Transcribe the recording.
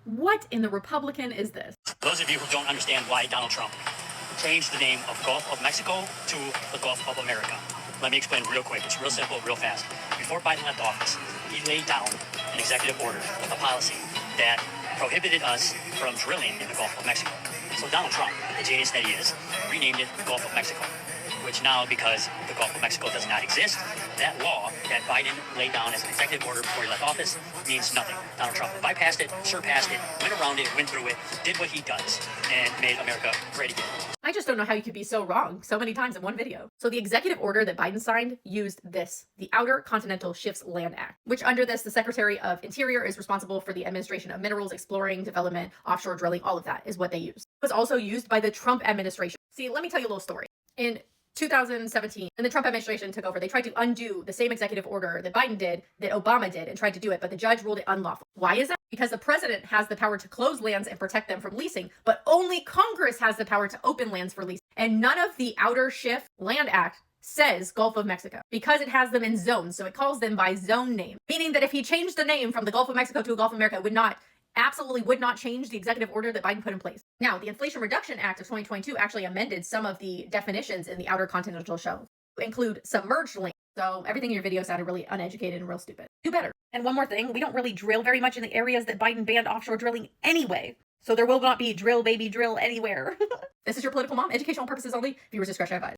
What in the Republican is this? Those of you who don't understand why Donald Trump changed the name of Gulf of Mexico to the Gulf of America, let me explain real quick. It's real simple, real fast. Before Biden left office, he laid down an executive order, a policy that prohibited us from drilling in the Gulf of Mexico. So Donald Trump, the genius that he is, renamed it the Gulf of Mexico, which now, because the Gulf of Mexico does not exist, that law that Biden laid down as an executive order before he left office means nothing. Donald Trump bypassed it, surpassed it, went around it, went through it, did what he does, and made America great again. I just don't know how you could be so wrong so many times in one video. So the executive order that Biden signed used this, the Outer Continental Shifts Land Act, which under this, the Secretary of Interior is responsible for the administration of minerals, exploring, development, offshore drilling, all of that is what they use. It was also used by the Trump administration. See, let me tell you a little story. In 2017, when the Trump administration took over, they tried to undo the same executive order that Biden did, that Obama did, and tried to do it, but the judge ruled it unlawful. Why is that? Because the president has the power to close lands and protect them from leasing, but only Congress has the power to open lands for leasing. And none of the Outer Shift Land Act says Gulf of Mexico because it has them in zones, so it calls them by zone name, meaning that if he changed the name from the Gulf of Mexico to a Gulf of America, it would not change the executive order that Biden put in place. Now, the Inflation Reduction Act of 2022 actually amended some of the definitions in the Outer Continental Shelf to include submerged land. So everything in your video sounded really uneducated and real stupid. Do better. And one more thing, we don't really drill very much in the areas that Biden banned offshore drilling anyway. So there will not be drill baby drill anywhere. This is your political mom, educational purposes only. Viewers discretion advised.